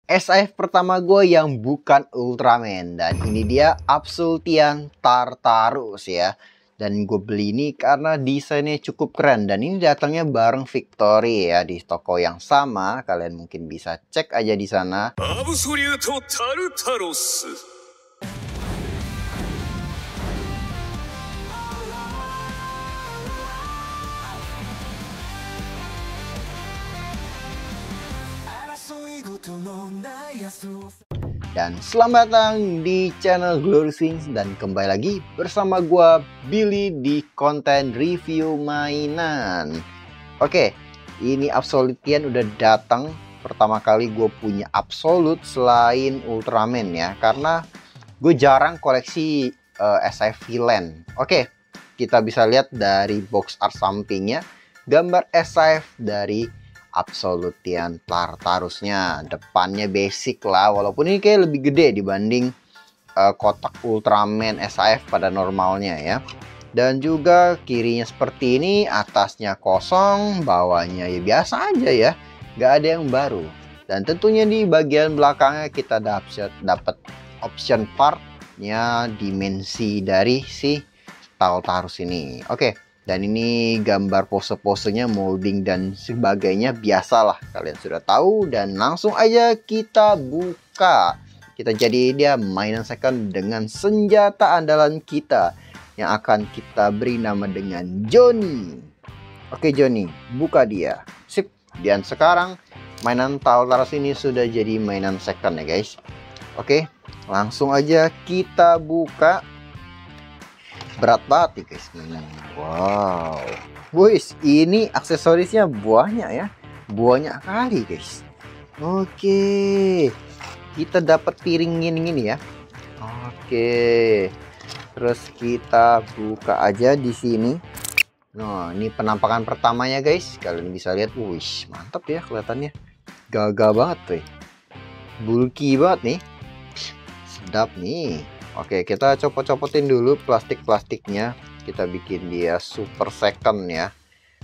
SAF pertama gue yang bukan Ultraman, dan ini dia Absolutian Tartarus ya. Dan gue beli ini karena desainnya cukup keren, dan ini datangnya bareng Victory ya di toko yang sama. Kalian mungkin bisa cek aja di sana. Absolute Tartarus. Dan selamat datang di channel Glory Swings, dan kembali lagi bersama gua Billy di konten review mainan. Oke, ini Absolutian udah datang. Pertama kali gue punya Absolute selain Ultraman ya, karena gue jarang koleksi SAF villain. Oke, kita bisa lihat dari box art sampingnya gambar SAF dari Absolutian Tartarusnya. Depannya basic lah, walaupun ini kayak lebih gede dibanding kotak Ultraman SAF pada normalnya ya. Dan juga kirinya seperti ini, atasnya kosong, bawahnya ya biasa aja ya, nggak ada yang baru. Dan tentunya di bagian belakangnya kita dapat option partnya, dimensi dari si Tartarus ini. Oke. Dan ini gambar pose-posenya, molding dan sebagainya, biasalah kalian sudah tahu. Dan langsung aja kita buka. Kita jadi dia mainan second dengan senjata andalan kita yang akan kita beri nama dengan Johnny. Oke Johnny, buka dia. Sip. Dan sekarang mainan Tartarus ini sudah jadi mainan second ya guys. Oke, langsung aja kita buka. Berat banget nih guys. Wow, guys, ini aksesorisnya banyak ya, banyak kali guys. Oke, kita dapat piring gini ya. Oke, terus kita buka aja di sini. Nah, ini penampakan pertamanya guys. Kalian bisa lihat, wih, mantap ya kelihatannya. Gagah banget tuh, bulky banget nih, sedap nih. Oke, kita copot-copotin dulu plastik-plastiknya. Kita bikin dia super second ya.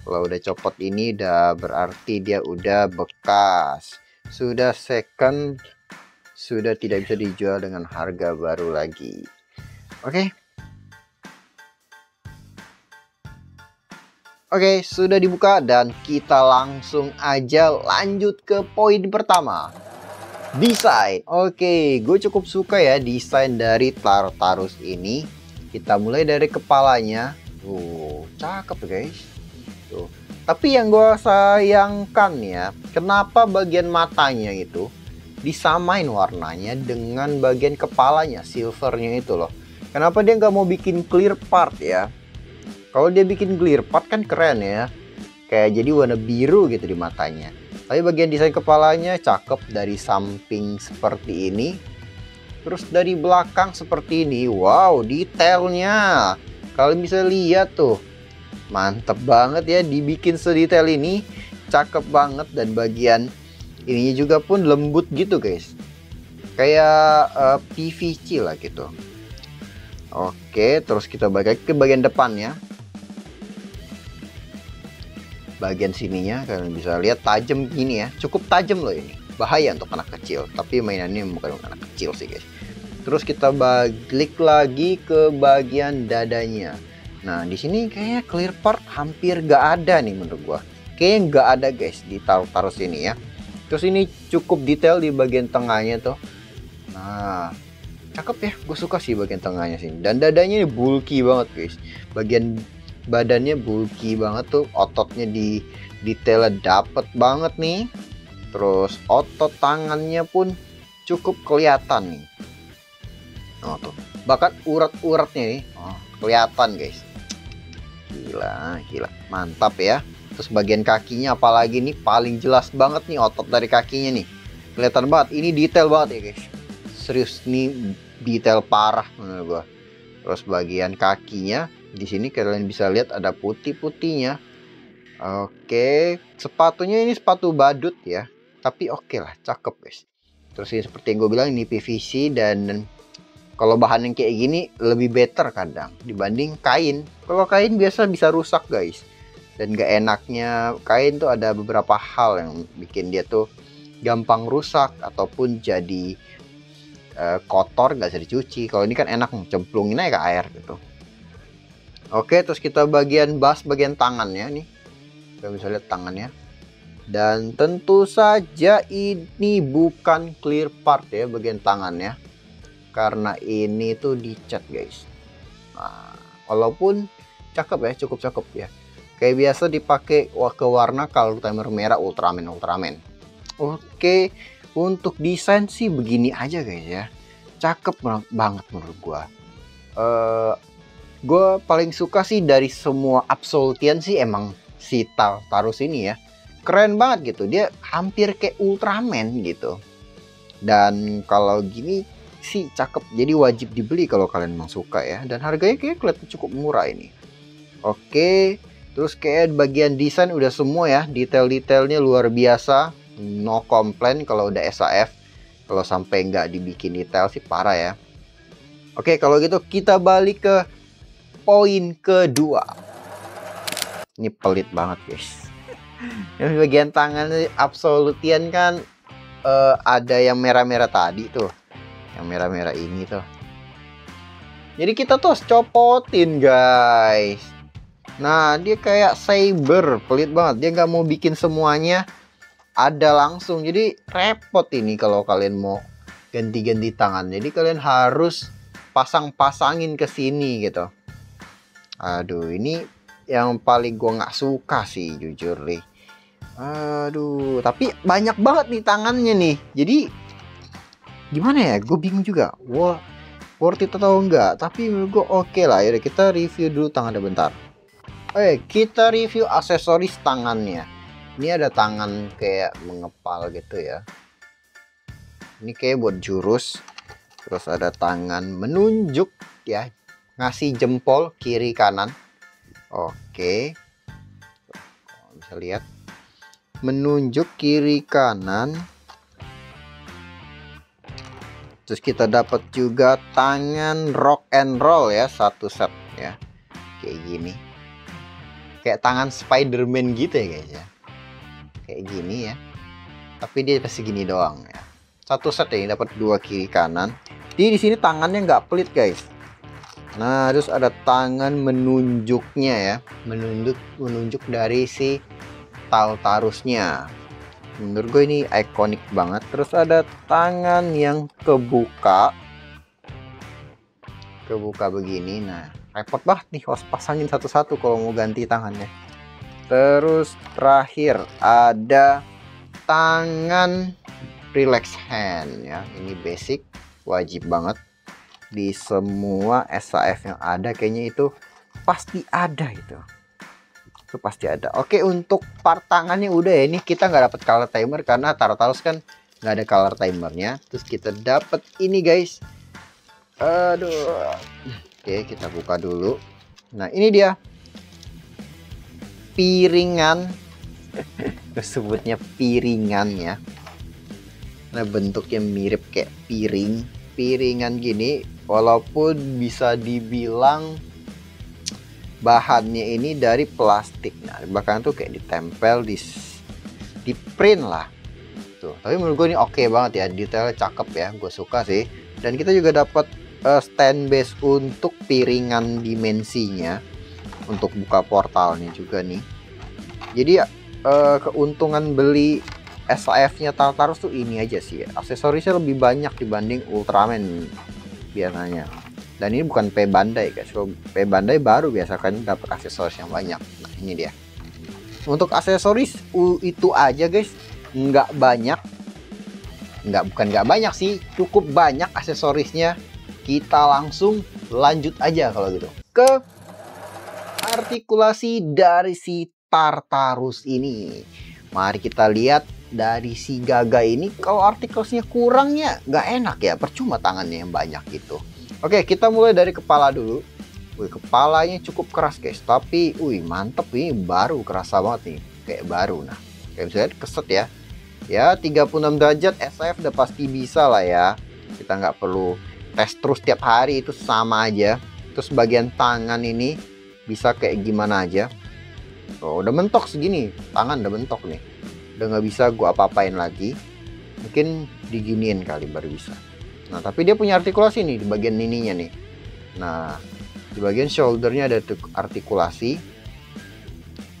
Kalau udah copot ini udah berarti dia udah bekas. Sudah second, sudah tidak bisa dijual dengan harga baru lagi. Oke. Oke, sudah dibuka dan kita langsung aja lanjut ke poin pertama. Desain. Oke, gue cukup suka ya desain dari Tartarus ini. Kita mulai dari kepalanya. Cakep guys. Tuh. Tapi yang gue sayangkan ya, kenapa bagian matanya itu disamain warnanya dengan bagian kepalanya, silvernya itu loh. Kenapa dia nggak mau bikin clear part ya? Kalau dia bikin clear part kan keren ya. Kayak jadi warna biru gitu di matanya. Tapi bagian desain kepalanya cakep, dari samping seperti ini, terus dari belakang seperti ini. Wow, detailnya kalian bisa lihat tuh, mantep banget ya, dibikin sedetail ini, cakep banget. Dan bagian ininya juga pun lembut gitu guys, kayak PVC lah gitu. Oke, terus kita balik ke bagian depannya. Bagian sininya kalian bisa lihat tajam gini ya, cukup tajam loh ini, bahaya untuk anak kecil, tapi mainannya bukan untuk anak kecil sih guys. Terus kita balik lagi ke bagian dadanya. Nah di sini kayaknya clear part hampir gak ada nih menurut gua, kayaknya gak ada guys di Tartarus ini ya. Terus ini cukup detail di bagian tengahnya tuh. Nah cakep ya, gue suka sih bagian tengahnya sih. Dan dadanya ini bulky banget guys, bagian badannya bulky banget tuh, ototnya di detailnya dapet banget nih. Terus otot tangannya pun cukup kelihatan nih. Oh tuh, bahkan urat-uratnya nih kelihatan guys. Gila, mantap ya. Terus bagian kakinya apalagi nih, paling jelas banget nih otot dari kakinya nih, kelihatan banget. Ini detail banget ya guys, serius nih, detail parah menurut gua. Terus bagian kakinya di sini kalian bisa lihat ada putih-putihnya. Oke, sepatunya ini sepatu badut ya, tapi oke lah, cakep guys. Terus ini seperti yang gue bilang, ini PVC, dan kalau bahan yang kayak gini lebih better kadang dibanding kain. Kalau kain biasa bisa rusak guys, dan gak enaknya kain tuh ada beberapa hal yang bikin dia tuh gampang rusak ataupun jadi kotor, nggak bisa dicuci. Kalau ini kan enak, cemplungin aja ke air gitu. Oke, terus kita bahas bagian tangannya nih. Kita bisa lihat tangannya. Dan tentu saja ini bukan clear part ya bagian tangannya, karena ini tuh dicat guys. Nah, walaupun cakep ya, cukup cakep ya. Kayak biasa dipakai ke warna color timer merah Ultraman. Oke, untuk desain sih begini aja guys ya. Cakep banget menurut gua. Gua paling suka sih dari semua Absolutian sih emang si Tartarus ini ya. Keren banget gitu. Dia hampir kayak Ultraman gitu. Dan kalau gini sih cakep. Jadi wajib dibeli kalau kalian memang suka ya. Dan harganya kayak kelihatan cukup murah ini. Oke. Terus kayak bagian desain udah semua ya, detail-detailnya luar biasa, no komplain kalau udah SAF. Kalau sampai nggak dibikin detail sih parah ya. Oke, kalau gitu kita balik ke poin kedua. Ini pelit banget guys. Yang bagian tangan Absolutian kan ada yang merah-merah tadi tuh, yang merah-merah ini tuh. Jadi kita tuh harus copotin guys. Nah, dia kayak Saber, pelit banget. Dia nggak mau bikin semuanya ada langsung. Jadi repot ini kalau kalian mau ganti-ganti tangan. Jadi kalian harus pasang-pasangin ke sini gitu. Aduh, ini yang paling gue nggak suka sih jujur nih. Aduh, tapi banyak banget nih tangannya nih. Jadi gimana ya? Gue bingung juga. Wah, worth it atau enggak? Tapi menurut gue oke lah. Yaudah, kita review dulu tangannya bentar. Kita review aksesoris tangannya. Ini ada tangan kayak mengepal gitu ya. Ini kayak buat jurus. Terus ada tangan menunjuk ya, ngasih jempol kiri kanan. Oke. Bisa lihat. Menunjuk kiri kanan. Terus kita dapat juga tangan rock and roll ya, satu set ya. Kayak gini. Kayak tangan Spider-Man gitu ya guys ya. Kayak gini ya. Tapi dia pasti gini doang ya. Satu set ya, dapat dua kiri kanan. Jadi di sini tangannya nggak pelit guys. Nah, terus ada tangan menunjuknya ya. Menunjuk dari si Tartarusnya. Menurut gue ini ikonik banget. Terus ada tangan yang kebuka. Kebuka begini. Nah, repot banget nih harus pasangin satu-satu kalau mau ganti tangannya. Terus terakhir ada tangan relax hand ya. Ini basic, wajib banget di semua SAF yang ada. Kayaknya itu pasti ada itu pasti ada. Oke, untuk part tangannya udah ya. Ini kita nggak dapat color timer karena Tartarus kan nggak ada color timernya. Terus kita dapat ini guys. Aduh. Oke, kita buka dulu. Nah, ini dia piringan. Disebutnya piringan ya. Nah, bentuknya mirip kayak piringan gini, walaupun bisa dibilang bahannya ini dari plastik. Nah, bahkan tuh kayak ditempel di print lah tuh. Tapi menurut gue ini oke banget ya, detailnya cakep ya, gue suka sih. Dan kita juga dapat stand base untuk piringan dimensinya untuk buka portalnya juga nih. Jadi keuntungan beli SAF-nya Tartarus tuh ini aja sih ya. Aksesorisnya lebih banyak dibanding Ultraman biasanya. Dan ini bukan P Bandai guys. Kalau P Bandai baru biasakan dapat aksesoris yang banyak. Nah, ini dia. Untuk aksesoris itu aja guys, nggak banyak. Bukan nggak banyak sih, cukup banyak aksesorisnya. Kita langsung lanjut aja kalau gitu ke artikulasi dari si Tartarus ini. Mari kita lihat dari si Gaga ini. Kalau artikulasinya kurangnya nggak enak ya, percuma tangannya yang banyak gitu. Oke, kita mulai dari kepala dulu. Wih, kepalanya cukup keras guys, tapi wih mantep, ini baru kerasa banget nih, kayak baru. Nah, kayak bisa lihat keset ya. Ya 36 derajat SAF udah pasti bisa lah ya. Kita nggak perlu tes terus tiap hari, itu sama aja. Terus bagian tangan ini bisa kayak gimana aja. Oh, udah mentok segini, tangan udah mentok nih. Udah nggak bisa gua apa-apain lagi. Mungkin diginiin kali baru bisa. Nah, tapi dia punya artikulasi nih di bagian ininya nih. Nah, di bagian shouldernya ada artikulasi.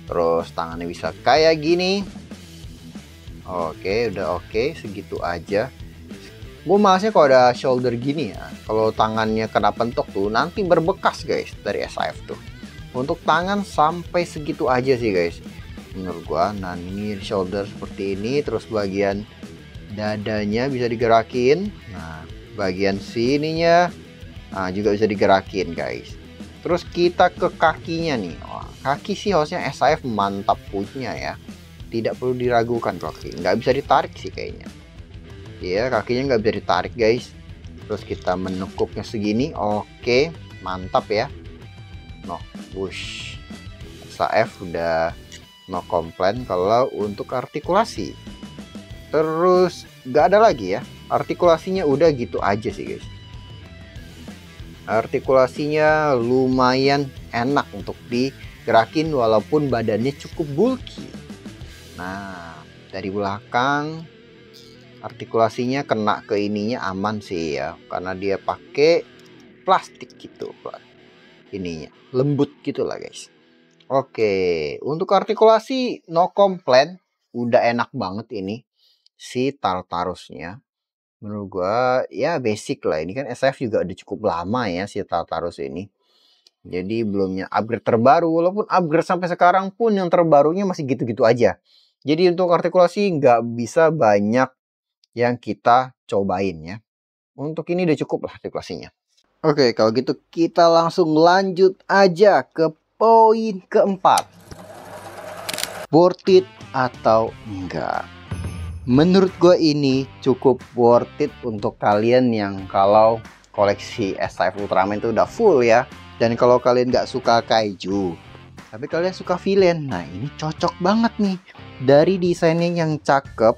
Terus tangannya bisa kayak gini. Oke, udah oke, segitu aja. Gue malesnya kalau ada shoulder gini ya. Kalau tangannya kena pentok tuh nanti berbekas guys dari SAF tuh. Untuk tangan sampai segitu aja sih guys menurut gua. Nah, ini shoulder seperti ini, terus bagian dadanya bisa digerakin. Nah, bagian sininya juga bisa digerakin guys. Terus kita ke kakinya nih. Kaki sih harusnya SAF mantap punya ya, tidak perlu diragukan. Kaki nggak bisa ditarik sih kayaknya ya, kakinya nggak bisa ditarik guys. Terus kita menekuknya segini. Oke, mantap ya. No, wush, SAF udah no komplain kalau untuk artikulasi. Terus nggak ada lagi ya, artikulasinya udah gitu aja sih guys. Artikulasinya lumayan enak untuk digerakin walaupun badannya cukup bulky. Nah, dari belakang artikulasinya kena ke ininya aman sih ya, karena dia pakai plastik gitu, ininya lembut gitu lah guys. Oke, untuk artikulasi no komplain, udah enak banget ini si Tartarusnya. Menurut gua ya basic lah, ini kan SAF juga udah cukup lama ya si Tartarus ini. Jadi belumnya upgrade terbaru, walaupun upgrade sampai sekarang pun yang terbarunya masih gitu-gitu aja. Jadi untuk artikulasi nggak bisa banyak yang kita cobain ya. Untuk ini udah cukup lah artikulasinya. Oke, kalau gitu kita langsung lanjut aja ke poin keempat. Worth it atau enggak? Menurut gue ini cukup worth it untuk kalian yang kalau koleksi SAF Ultraman itu udah full ya. Dan kalau kalian nggak suka kaiju, tapi kalian suka villain, nah ini cocok banget nih. Dari desainnya yang cakep,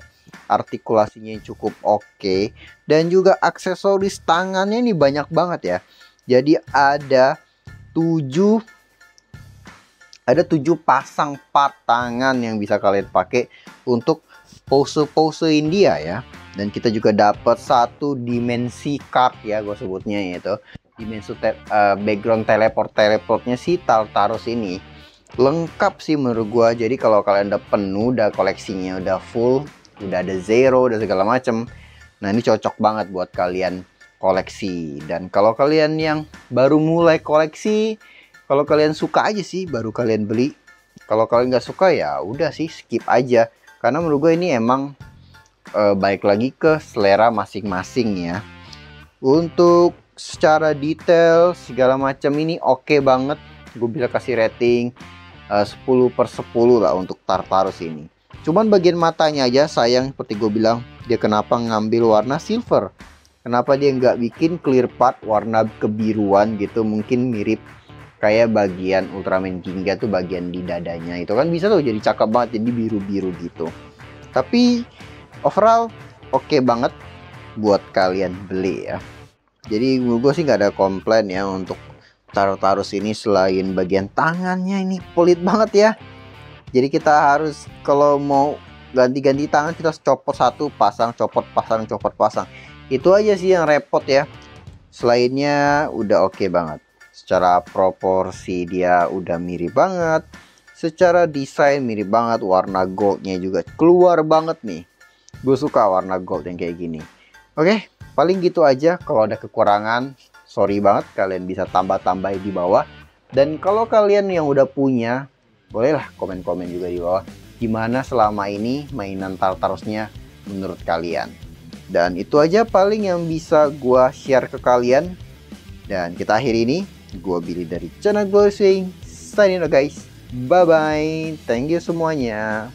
artikulasinya yang cukup oke, dan juga aksesoris tangannya ini banyak banget ya. Jadi ada 7 pasang part tangan yang bisa kalian pakai untuk pose-posein dia ya. Dan kita juga dapat satu dimensi card ya, gue sebutnya, yaitu dimensi background teleportnya si Tartarus ini. Lengkap sih menurut gue. Jadi kalau kalian udah penuh, udah koleksinya udah full, udah ada zero, udah segala macem, nah ini cocok banget buat kalian koleksi. Dan kalau kalian yang baru mulai koleksi, kalau kalian suka aja sih baru kalian beli. Kalau kalian nggak suka ya udah sih skip aja, karena menurut gue ini emang baik lagi ke selera masing-masing ya. Untuk secara detail segala macam ini oke banget. Gue bisa kasih rating 10/10 lah untuk Tartarus ini. Cuman bagian matanya aja sayang, seperti gue bilang, dia kenapa ngambil warna silver, kenapa dia nggak bikin clear part warna kebiruan gitu. Mungkin mirip kayak bagian Ultraman Ginga tuh bagian di dadanya, itu kan bisa tuh jadi cakep banget, jadi biru-biru gitu. Tapi overall oke banget buat kalian beli ya. Jadi menurut gue sih nggak ada komplain ya untuk Tartarus ini, selain bagian tangannya ini pelit banget ya. Jadi kita harus kalau mau ganti-ganti tangan kita harus copot satu, pasang, copot, pasang, copot, pasang. Itu aja sih yang repot ya. Selainnya udah oke banget. Secara proporsi dia udah mirip banget. Secara desain mirip banget. Warna goldnya juga keluar banget nih. Gue suka warna gold yang kayak gini. Oke, paling gitu aja. Kalau ada kekurangan, sorry banget, kalian bisa tambah-tambah di bawah. Dan kalau kalian yang udah punya, bolehlah komen-komen juga di bawah gimana selama ini mainan Tartarusnya menurut kalian. Dan itu aja paling yang bisa gua share ke kalian. Dan kita akhiri ini. Gua Billy dari channel Glowing Swing. Signing out guys. Bye bye. Thank you semuanya.